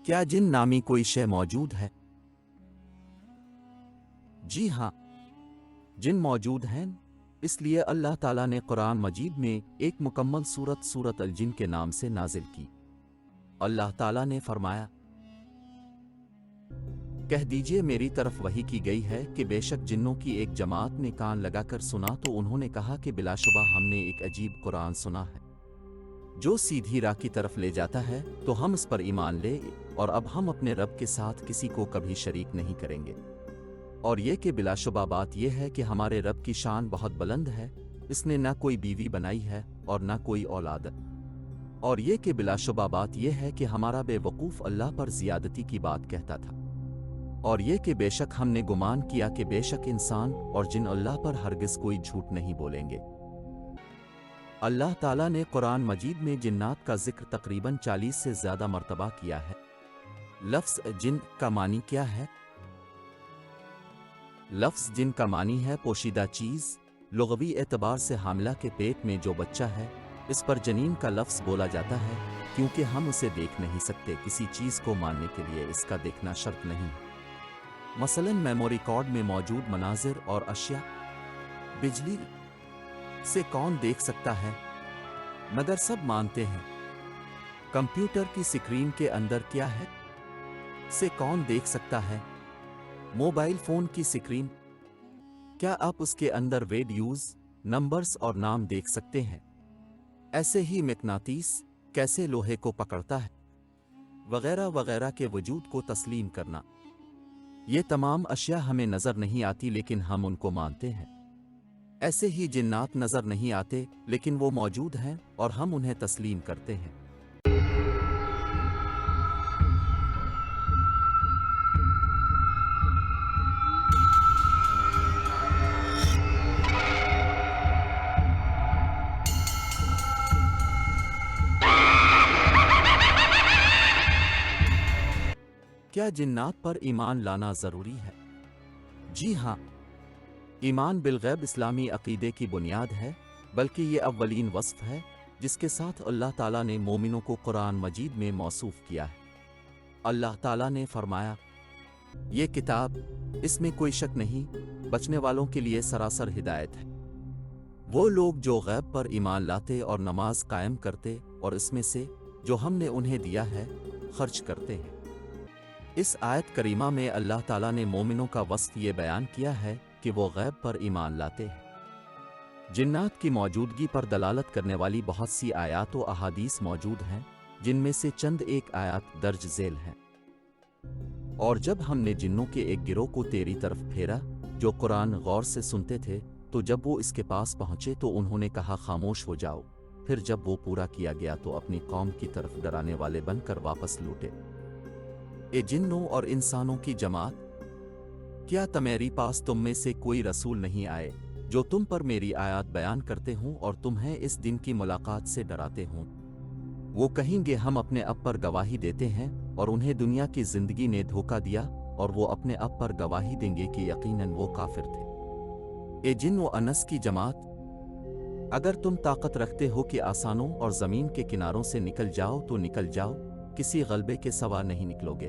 क्या जिन नामी कोई शय मौजूद है؟ जी हाँ, जिन मौजूद हैं। इसलिए अल्लाह ताला ने कुरान मजीद में एक मुकम्मल सूरत अल जिन के नाम से नाजिल की। अल्लाह ताला ने फरमाया, कह दीजिए मेरी तरफ वही की गई है कि बेशक जिन्नों की एक जमात ने कान लगाकर सुना तो उन्होंने कहा कि बिलाशुबा हमने एक अजीब कुरान सुना है जो सीधी राह की तरफ ले जाता है, तो हम इस पर ईमान ले और अब हम अपने रब के साथ किसी को कभी शरीक नहीं करेंगे। और ये कि बिलाशुबा बात यह है कि हमारे रब की शान बहुत बुलंद है, इसने ना कोई बीवी बनाई है और ना कोई औलाद। और ये कि बिलाशुबा बात यह है कि हमारा बेवकूफ़ अल्लाह पर ज़ियादती की बात कहता था। और ये कि बेशक हमने गुमान किया कि बेशक इंसान और जिन अल्लाह पर हरगिज़ कोई झूठ नहीं बोलेंगे। अल्लाह ताला ने कुरान मजीद में जिन्नात का जिक्र तकरीबन 40 से ज़्यादा मर्तबा किया है। लफ्ज़ जिन का मानी क्या है? लफ्ज़ जिन का मानी है पोशीदा चीज़। लुग़वी एतबार से हामिला के पेट में जो बच्चा है, इस पर जनीन का लफ्ज़ बोला जाता है क्योंकि हम उसे देख नहीं सकते। किसी चीज़ को मानने के लिए इसका देखना शर्त नहीं। मसलन मेमोरी कार्ड में मौजूद मनाजिर और अशिया। बिजली से कौन देख सकता है? मगर सब मानते हैं। कंप्यूटर की स्क्रीन के अंदर क्या है से कौन देख सकता है? मोबाइल फोन की स्क्रीन, क्या आप उसके अंदर वेल्यूज, नंबर्स और नाम देख सकते हैं? ऐसे ही मैग्नेटिस कैसे लोहे को पकड़ता है, वगैरह वगैरह के वजूद को तस्लीम करना। ये तमाम अशिया हमें नजर नहीं आती लेकिन हम उनको मानते हैं। ऐसे ही जिन्नात नजर नहीं आते लेकिन वो मौजूद हैं और हम उन्हें तस्लीम करते हैं। क्या जिन्नात पर ईमान लाना जरूरी है? जी हाँ, ईमान बिलगैब इस्लामी अकीदे की बुनियाद है, बल्कि ये अव्वलीन वस्फ है जिसके साथ अल्लाह ताला ने मोमिनों को कुरान मजीद में मौसूफ किया है। अल्लाह ताला ने फरमाया, ये किताब, इसमें कोई शक नहीं, बचने वालों के लिए सरासर हिदायत है। वो लोग जो गैब पर ईमान लाते और नमाज कायम करते और इसमें से जो हमने उन्हें दिया है खर्च करते हैं। इस आयत करीमा में अल्लाह ताला ने मोमिनों का वस्फ ये बयान किया है कि वो गैब पर ईमान लाते हैं। जिन्नात की मौजूदगी पर दलालत करने वाली बहुत सी आयात व अहादीस मौजूद हैं, जिनमें से चंद एक आयात दर्ज झेल हैं। और जब हमने जिन्नों के एक गिरोह को तेरी तरफ फेरा जो कुरान गौर से सुनते थे, तो जब वो इसके पास पहुंचे तो उन्होंने कहा खामोश हो जाओ। फिर जब वो पूरा किया गया तो अपनी कौम की तरफ डराने वाले बनकर वापस लौटे। ए जिन्नों और इंसानों की जमात, क्या तुम्हारी पास तुम में से कोई रसूल नहीं आए जो तुम पर मेरी आयत बयान करते हों और तुम्हें इस दिन की मुलाकात से डराते हों? वो कहेंगे हम अपने अब पर गवाही देते हैं और उन्हें दुनिया की जिंदगी ने धोखा दिया और वो अपने अब पर गवाही देंगे कि यकीनन वो काफिर थे। ए जिन व अनस की जमात, अगर तुम ताकत रखते हो कि आसानों और जमीन के किनारों से निकल जाओ तो निकल जाओ, किसी गलबे के सवा नहीं निकलोगे।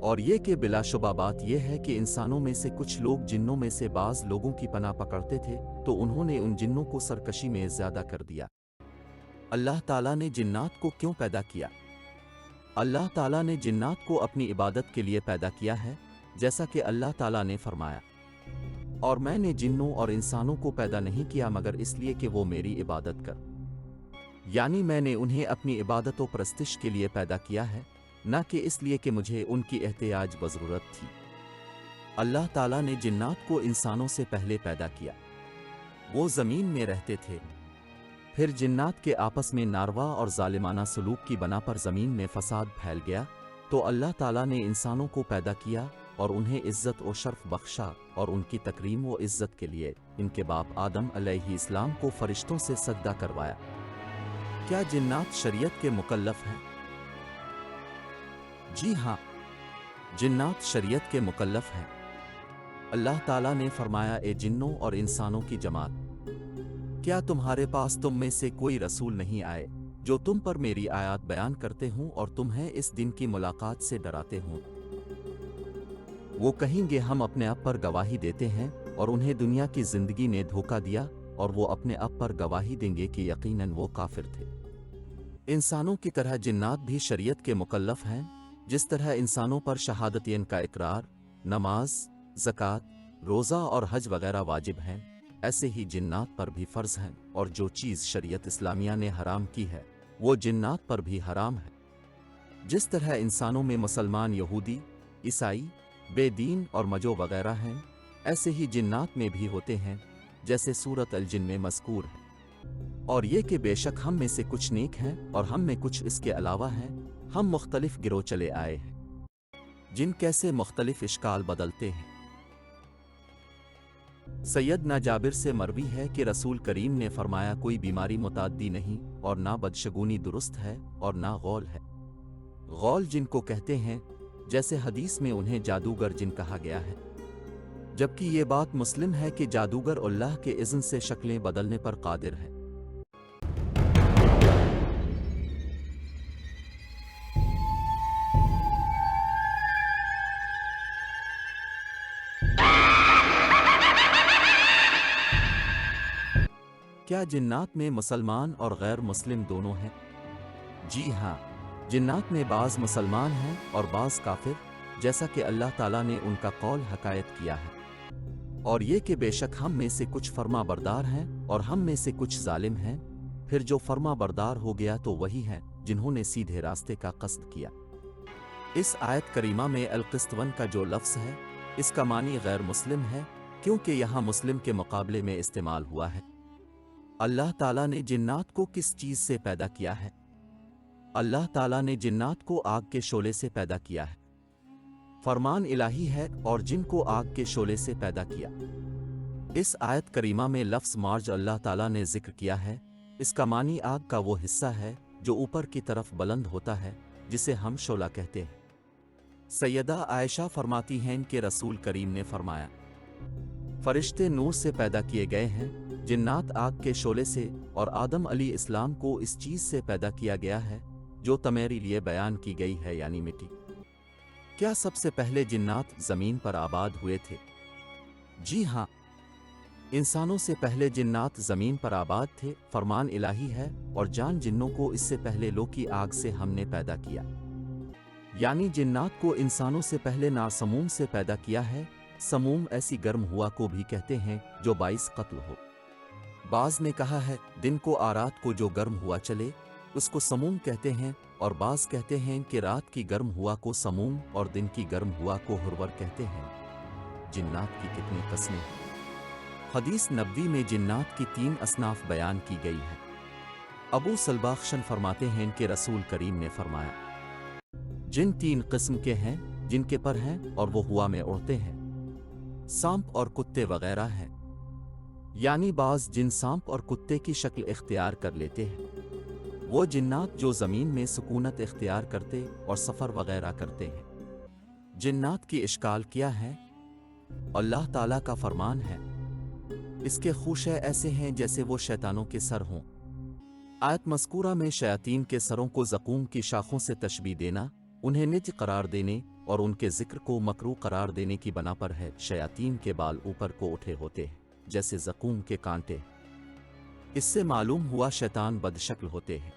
और ये कि बिलाशुबा बात यह है कि इंसानों में से कुछ लोग जिन्नों में से बाज लोगों की पनाह पकड़ते थे, तो उन्होंने उन जिन्नों को सरकशी में ज्यादा कर दिया। अल्लाह ताला ने जिन्नात को क्यों पैदा किया? अल्लाह ताला ने जिन्नात को अपनी इबादत के लिए पैदा किया है, जैसा कि अल्लाह ताला ने फरमाया, और मैंने जिन्नों और इंसानों को पैदा नहीं किया मगर इसलिए कि वो मेरी इबादत कर, यानी मैंने उन्हें अपनी इबादत व परस्तिश के लिए पैदा किया है, न कि इसलिए कि मुझे उनकी एहतियाज व ज़रूरत थी। अल्लाह ताला ने जिन्नात को इंसानों से पहले पैदा किया। वो ज़मीन में रहते थे। फिर जिन्नात के आपस में नारवा और जालिमाना सलूक की बना पर ज़मीन में फसाद फैल गया, तो अल्लाह ताला ने इंसानों को पैदा किया और उन्हें इज़्ज़त व शर्फ बख्शा और उनकी तकरीम व इज़्ज़त के लिए इनके बाप आदम अलैहिस्सलाम को फरिश्तों से सजदा करवाया। क्या जिन्नात शरीयत के मुकल्लफ हैं? जी हाँ, जिन्नात शरीयत के मुकल्लफ हैं। अल्लाह ताला ने फरमाया, ए जिन्नों और इंसानों की जमात, क्या तुम्हारे पास तुम में से कोई रसूल नहीं आए जो तुम पर मेरी आयत बयान करते हूँ और तुम्हें इस दिन की मुलाकात से डराते हूँ। वो कहेंगे हम अपने आप पर गवाही देते हैं और उन्हें दुनिया की जिंदगी ने धोखा दिया, और वो अपने आप पर गवाही देंगे कि यकीनन वो काफिर थे। इंसानों की तरह जिन्नात भी शरीयत के मुकल्लफ हैं। जिस तरह इंसानों पर शहादतैन का इकरार, नमाज, ज़कात, रोज़ा और हज वगैरह वाजिब हैं, ऐसे ही जिन्नात पर भी फ़र्ज़ हैं, और जो चीज़ शरीयत इस्लामिया ने हराम की है वो जिन्नात पर भी हराम है। जिस तरह इंसानों में मुसलमान, यहूदी, ईसाई, बेदीन और मजो वगैरह हैं, ऐसे ही जिन्नात में भी होते हैं, जैसे सूरत अल जिन में मज़कूर है। और ये कि बेशक हम में से कुछ नेक हैं और हम में कुछ इसके अलावा हैं। हम मुख्तलिफ गिरोह चले आए हैं, जिन कैसे मुख्तलिफ इश्काल बदलते हैं। सैयदना जाबिर से मरवी है कि रसूल करीम ने फरमाया, कोई बीमारी मुताद्दी नहीं और ना बदशगुनी दुरुस्त है और ना गौल है। गौल जिनको कहते हैं, जैसे हदीस में उन्हें जादूगर जिन कहा गया है, जबकि ये बात मुस्लिम है कि जादूगर अल्लाह के इज़्न से शक्लें बदलने पर कादिर है। क्या जिन्नात में मुसलमान और गैर मुस्लिम दोनों हैं? जी हाँ, जिन्नात में बाज़ मुसलमान हैं और बाज़ काफिर, जैसा कि अल्लाह ताला ने उनका कौल हकायत किया है। और ये कि बेशक हम में से कुछ फर्मा बरदार हैं और हम में से कुछ जालिम हैं। फिर जो फर्मा बरदार हो गया तो वही है जिन्होंने सीधे रास्ते का कस्द किया। इस आयत करीमा में अल-क़िस्तवन का जो लफ्ज़ है, इसका मानी गैर मुस्लिम है, क्योंकि यहाँ मुस्लिम के मुकाबले में इस्तेमाल हुआ है। अल्लाह ताला ने जिन्नात को किस चीज़ से पैदा किया है? अल्लाह ताला ने जिन्नात को आग के शोले से पैदा किया है। फरमान इलाही है और जिन को आग के शोले से पैदा किया। इस आयत करीमा में लफ्ज़ मार्ज अल्लाह ताला ने जिक्र किया है। इसका मानी आग का वो हिस्सा है जो ऊपर की तरफ बुलंद होता है, जिसे हम शोला कहते हैं। सैयदा आयशा फरमाती हैं कि रसूल करीम ने फरमाया, फरिश्ते नूर से पैदा किए गए हैं, जिन्नात आग के शोले से, और आदम अली इस्लाम को इस चीज़ से पैदा किया गया है जो तुम्हारे लिए बयान की गई है, यानी मिट्टी। क्या सबसे पहले जिन्नात ज़मीन पर आबाद हुए थे? जी हाँ, इंसानों से पहले जिन्नात ज़मीन पर आबाद थे। फरमान इलाही है, और जान जिन्नों को इससे पहले लो की आग से हमने पैदा किया, यानी जिन्नात को इंसानों से पहले नारसमूम से पैदा किया है। समूम ऐसी गर्म हुआ को भी कहते हैं जो बाइस कत्ल हो। बाज़ ने कहा है, दिन को आरात को जो गर्म हुआ चले उसको समूम कहते हैं, और बाज़ कहते हैं कि रात की गर्म हुआ को समूम और दिन की गर्म हुआ को हुरवर कहते हैं। जिन्नात की कितनी किस्में हैं? हदीस नबवी में जिन्नात की 3 असनाफ बयान की गई है। अबू सलबाख्शन फरमाते हैं कि रसूल करीम ने फरमाया, जिन 3 किस्म के हैं, जिनके पर हैं और वो हुआ में उड़ते हैं, सांप और कुत्ते वगैरह हैं। यानी बाज़ जिन सांप और कुत्ते की शक्ल इख्तियार कर लेते हैं, वो जिन्नात जो ज़मीन में सुकूनत इख्तियार करते और सफ़र वगैरह करते हैं। जिन्नात की इश्काल क्या है? अल्लाह ताला का फरमान है, इसके खुशे ऐसे हैं जैसे वो शैतानों के सर हों। आयत मज़कूरा में शयातीन के सरों को ज़क़ूम की शाखों से तशबीह देना, उन्हें निज करार देने और उनके ज़िक्र को मकरू करार देने की बना पर है। शयातीन के बाल ऊपर को उठे होते हैं जैसे ज़क़ूम के कांटे। इससे मालूम हुआ शैतान बदशक्ल होते हैं।